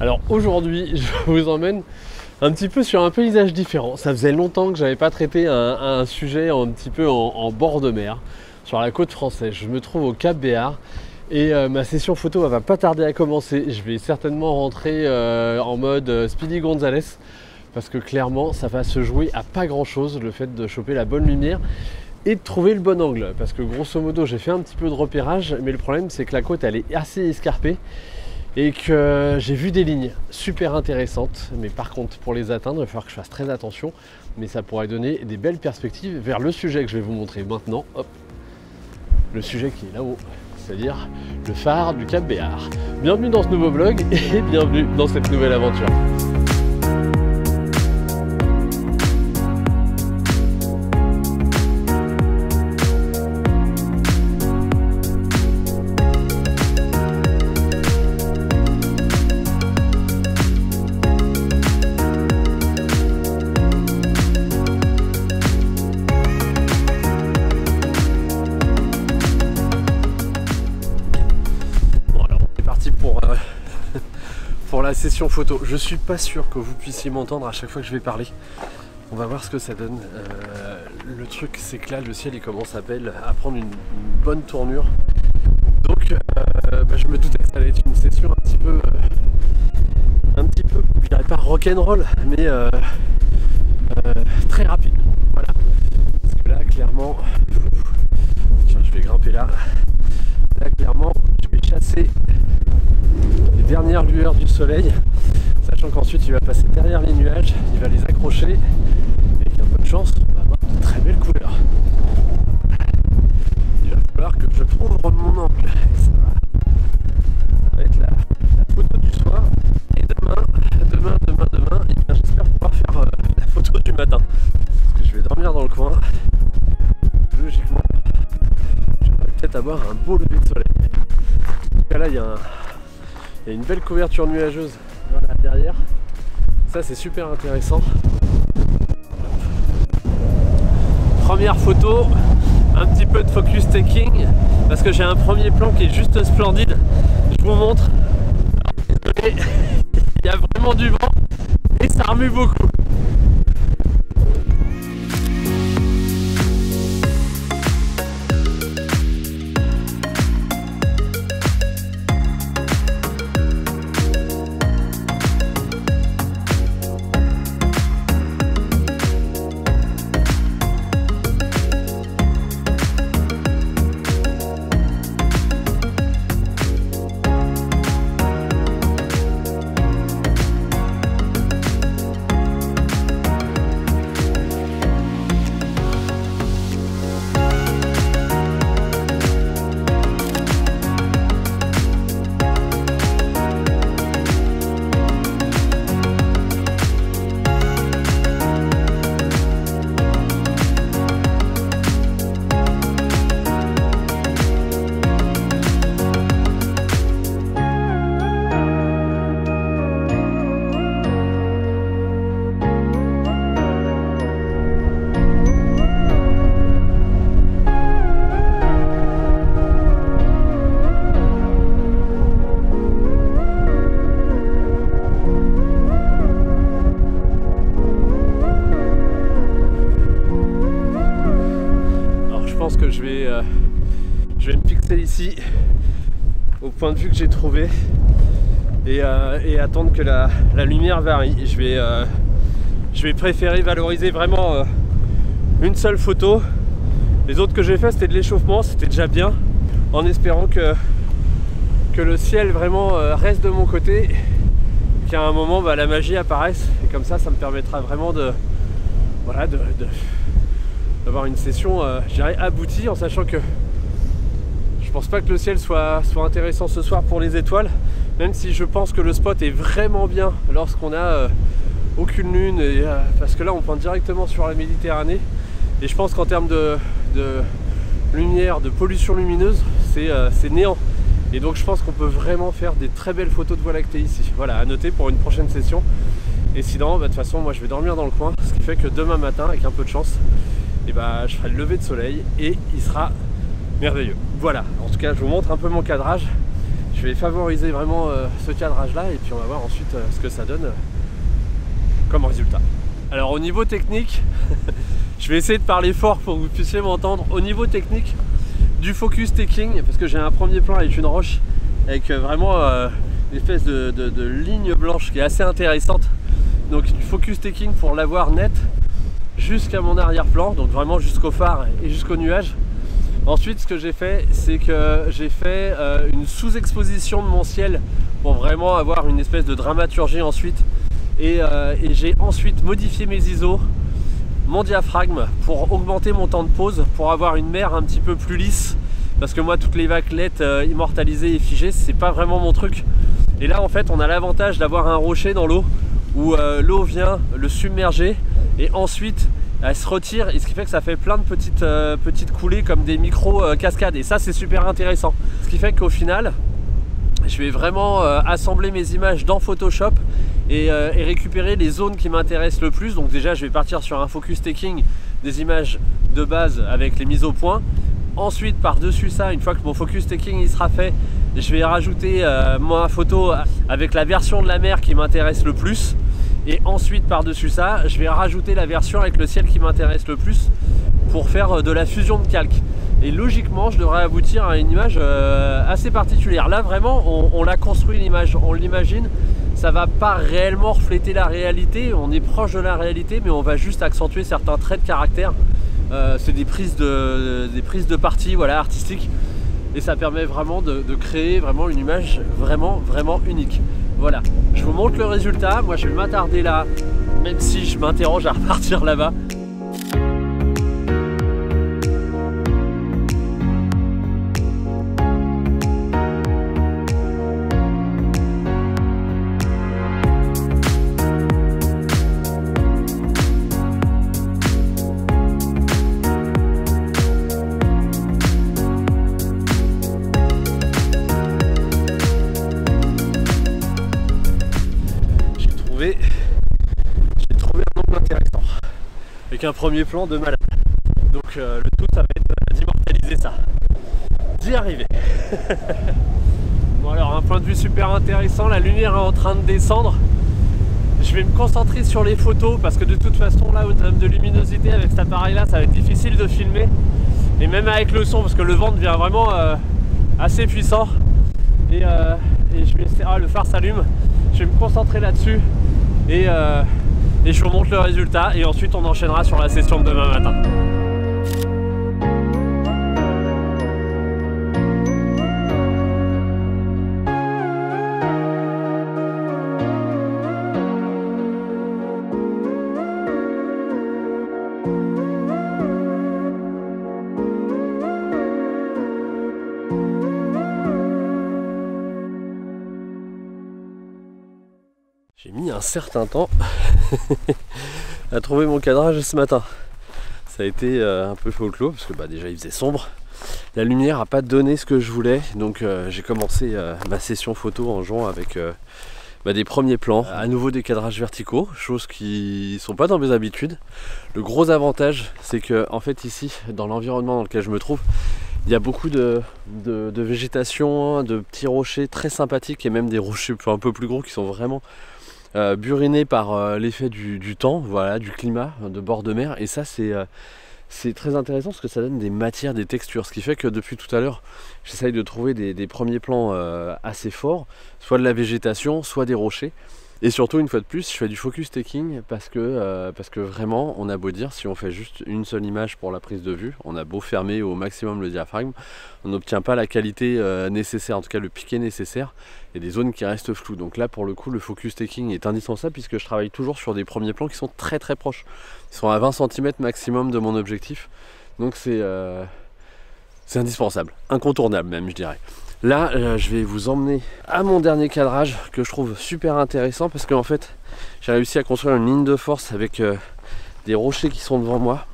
Alors aujourd'hui, je vous emmène un petit peu sur un paysage différent. Ça faisait longtemps que j'avais pas traité un sujet un petit peu en bord de mer, sur la côte française. Je me trouve au Cap Béar et ma session photo va pas tarder à commencer. Je vais certainement rentrer en mode Speedy Gonzales parce que clairement ça va se jouer à pas grand chose, le fait de choper la bonne lumière et de trouver le bon angle. Parce que grosso modo j'ai fait un petit peu de repérage, mais le problème c'est que la côte elle est assez escarpée et que j'ai vu des lignes super intéressantes, mais par contre pour les atteindre il va falloir que je fasse très attention, mais ça pourrait donner des belles perspectives vers le sujet que je vais vous montrer maintenant. Hop, le sujet qui est là-haut, c'est-à-dire le phare du Cap Béar. Bienvenue dans ce nouveau vlog et bienvenue dans cette nouvelle aventure. Pour la session photo, je suis pas sûr que vous puissiez m'entendre à chaque fois que je vais parler. On va voir ce que ça donne. Le truc c'est que là le ciel il commence à prendre une bonne tournure. Donc je me doutais que ça allait être une session un petit peu, je dirais pas rock'n'roll, mais très rapide. Voilà. Parce que là clairement, tiens, je vais grimper là. Là clairement, je vais chasser les dernières lueurs du soleil, sachant qu'ensuite il va passer derrière les nuages, il va les accrocher et avec un peu de chance on va avoir de très belles couleurs. Il va falloir que je trouve mon angle et ça va être la photo du soir, et demain, et bien j'espère pouvoir faire la photo du matin parce que je vais dormir dans le coin. Logiquement j'aimerais peut-être avoir un beau lever de soleil. En tout cas là il y a une belle couverture nuageuse voilà, derrière. Ça c'est super intéressant. Première photo, un petit peu de focus taking parce que j'ai un premier plan qui est juste splendide. Je vous montre. Désolé, il y a vraiment du vent et ça remue beaucoup. Je vais me fixer ici au point de vue que j'ai trouvé et attendre que la lumière varie. Je vais préférer valoriser vraiment une seule photo. Les autres que j'ai fait c'était de l'échauffement, c'était déjà bien, en espérant que le ciel vraiment reste de mon côté, qu'à un moment la magie apparaisse, et comme ça me permettra vraiment d'avoir une session je dirais aboutie, en sachant que je pense pas que le ciel soit intéressant ce soir pour les étoiles, même si je pense que le spot est vraiment bien lorsqu'on a aucune lune, et, parce que là on pointe directement sur la Méditerranée, et je pense qu'en termes de lumière, de pollution lumineuse, c'est néant, et donc je pense qu'on peut vraiment faire des très belles photos de Voie lactée ici. Voilà, à noter pour une prochaine session. Et sinon de toute façon moi je vais dormir dans le coin, ce qui fait que demain matin avec un peu de chance je ferai le lever de soleil et il sera merveilleux. Voilà, en tout cas je vous montre un peu mon cadrage. Je Je vais favoriser vraiment ce cadrage là et puis on va voir ensuite ce que ça donne comme résultat. Alors au niveau technique, je vais essayer de parler fort pour que vous puissiez m'entendre. Au niveau technique du focus taking, parce que j'ai un premier plan avec une roche avec vraiment une espèce de ligne blanche qui est assez intéressante. Donc du focus taking pour l'avoir net jusqu'à mon arrière-plan, donc vraiment jusqu'au phare et jusqu'au nuage. Ensuite, ce que j'ai fait, c'est que j'ai fait une sous-exposition de mon ciel pour vraiment avoir une espèce de dramaturgie ensuite. Et j'ai ensuite modifié mes ISO, mon diaphragme pour augmenter mon temps de pause, pour avoir une mer un petit peu plus lisse. Parce que moi, toutes les vaguelettes immortalisées et figées, c'est pas vraiment mon truc. Et là, en fait, on a l'avantage d'avoir un rocher dans l'eau où l'eau vient le submerger et ensuite elle se retire, et ce qui fait que ça fait plein de petites coulées comme des micro cascades, et ça c'est super intéressant. Ce qui fait qu'au final je vais vraiment assembler mes images dans Photoshop et récupérer les zones qui m'intéressent le plus. Donc déjà je vais partir sur un focus taking des images de base avec les mises au point. Ensuite par dessus ça, une fois que mon focus taking il sera fait, je vais rajouter ma photo avec la version de la mer qui m'intéresse le plus. Et ensuite par dessus ça, je vais rajouter la version avec le ciel qui m'intéresse le plus pour faire de la fusion de calque. Et logiquement je devrais aboutir à une image assez particulière. Là vraiment on l'a construit l'image, on l'imagine. Ça va pas réellement refléter la réalité, on est proche de la réalité, mais on va juste accentuer certains traits de caractère. C'est des prises de parti, voilà, artistiques. Et ça permet vraiment de créer vraiment une image vraiment unique. Voilà, je vous montre le résultat. Moi je vais m'attarder là, même si je m'interroge à repartir là-bas. J'ai trouvé un angle intéressant avec un premier plan de malade. Donc le tout ça va être d'immortaliser ça, d'y arriver. Bon alors un point de vue super intéressant, la lumière est en train de descendre. Je vais me concentrer sur les photos parce que de toute façon là au terme de luminosité avec cet appareil là ça va être difficile de filmer. Et même avec le son parce que le vent devient vraiment assez puissant. Et je vais essayer, le phare s'allume, je vais me concentrer là-dessus. Et je vous montre le résultat et ensuite on enchaînera sur la session de demain matin. J'ai mis un certain temps à trouver mon cadrage ce matin. Ça a été un peu folklore parce que déjà il faisait sombre. La lumière n'a pas donné ce que je voulais, donc j'ai commencé ma session photo en jouant avec des premiers plans, à nouveau des cadrages verticaux, choses qui sont pas dans mes habitudes. Le gros avantage c'est que en fait ici, dans l'environnement dans lequel je me trouve, il y a beaucoup de végétation, de petits rochers très sympathiques et même des rochers un peu plus gros qui sont vraiment burinés par l'effet du temps, voilà, du climat, de bord de mer. Et ça c'est très intéressant parce que ça donne des matières, des textures. Ce qui fait que depuis tout à l'heure, j'essaye de trouver des premiers plans assez forts, soit de la végétation, soit des rochers. Et surtout, une fois de plus, je fais du focus taking parce que vraiment, on a beau dire, si on fait juste une seule image pour la prise de vue, on a beau fermer au maximum le diaphragme, on n'obtient pas la qualité nécessaire, en tout cas le piqué nécessaire, et des zones qui restent floues. Donc là, pour le coup, le focus taking est indispensable puisque je travaille toujours sur des premiers plans qui sont très proches. Ils sont à 20 cm maximum de mon objectif. Donc c'est indispensable, incontournable même, je dirais. Là, je vais vous emmener à mon dernier cadrage que je trouve super intéressant parce qu'en fait, j'ai réussi à construire une ligne de force avec des rochers qui sont devant moi.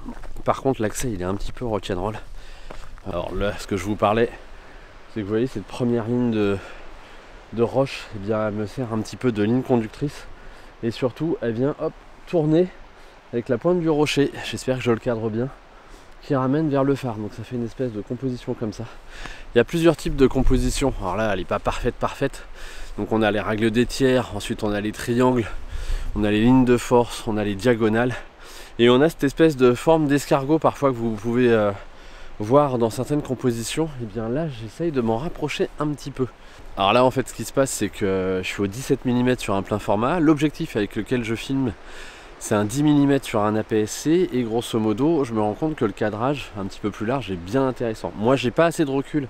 Par contre, l'accès, il est un petit peu rock'n'roll. Alors là, ce que je vous parlais, c'est que vous voyez cette première ligne de roche, eh bien, elle me sert un petit peu de ligne conductrice. Et surtout, elle vient tourner avec la pointe du rocher. J'espère que je le cadre bien. qui ramène vers le phare. Donc ça fait une espèce de composition comme ça. Il y a plusieurs types de composition. Alors là, elle n'est pas parfaite. Donc on a les règles des tiers, ensuite on a les triangles, on a les lignes de force, on a les diagonales. Et on a cette espèce de forme d'escargot parfois que vous pouvez voir dans certaines compositions. Et bien là, j'essaye de m'en rapprocher un petit peu. Alors là, en fait, ce qui se passe, c'est que je suis au 17 mm sur un plein format. L'objectif avec lequel je filme, c'est un 10 mm sur un APS-C. Et grosso modo, je me rends compte que le cadrage, un petit peu plus large, est bien intéressant. Moi, j'ai pas assez de recul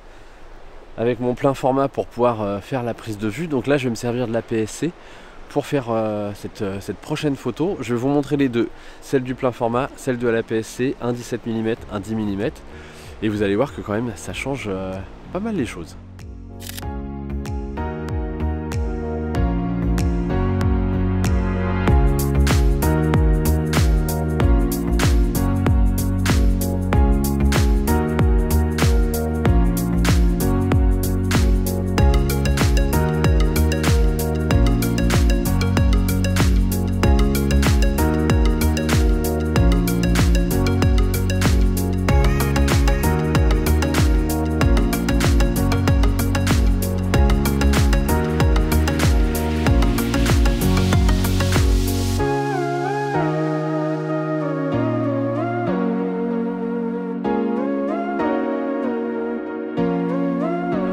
avec mon plein format pour pouvoir faire la prise de vue. Donc là, je vais me servir de l'APS-C pour faire cette prochaine photo. Je vais vous montrer les deux. Celle du plein format, celle de l'APS-C, un 17 mm, un 10 mm. Et vous allez voir que quand même, ça change pas mal les choses.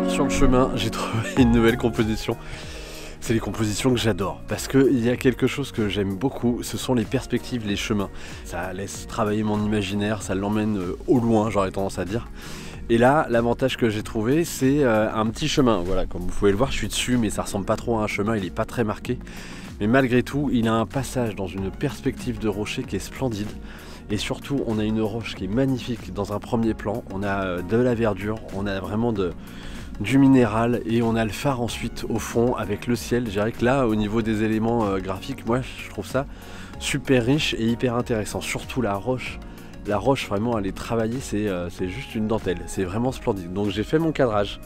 Sur le chemin, j'ai trouvé une nouvelle composition. C'est les compositions que j'adore parce qu'il y a quelque chose que j'aime beaucoup, ce sont les perspectives, les chemins. Ça laisse travailler mon imaginaire, ça l'emmène au loin, j'aurais tendance à dire. Et là, l'avantage que j'ai trouvé, c'est un petit chemin. Voilà, comme vous pouvez le voir, je suis dessus, mais ça ressemble pas trop à un chemin, il n'est pas très marqué. Mais malgré tout, il a un passage dans une perspective de rocher qui est splendide. Et surtout, on a une roche qui est magnifique dans un premier plan. On a de la verdure, on a vraiment du minéral et on a le phare ensuite au fond avec le ciel. Je dirais que là, au niveau des éléments graphiques, moi je trouve ça super riche et hyper intéressant. Surtout la roche. La roche, vraiment, elle est travaillée, c'est juste une dentelle. C'est vraiment splendide. Donc j'ai fait mon cadrage.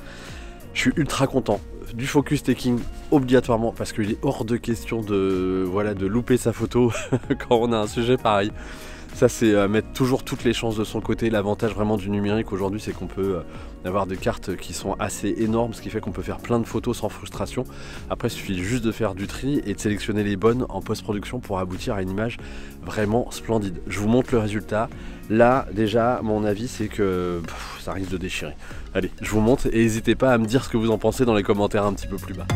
Je suis ultra content. Du focus taking obligatoirement parce qu'il est hors de question de louper sa photo quand on a un sujet pareil. Ça, c'est mettre toujours toutes les chances de son côté. L'avantage vraiment du numérique aujourd'hui, c'est qu'on peut avoir des cartes qui sont assez énormes, ce qui fait qu'on peut faire plein de photos sans frustration. Après, il suffit juste de faire du tri et de sélectionner les bonnes en post-production pour aboutir à une image vraiment splendide. Je vous montre le résultat. Là, déjà, mon avis, c'est que ça risque de déchirer. Allez, je vous montre et n'hésitez pas à me dire ce que vous en pensez dans les commentaires un petit peu plus bas.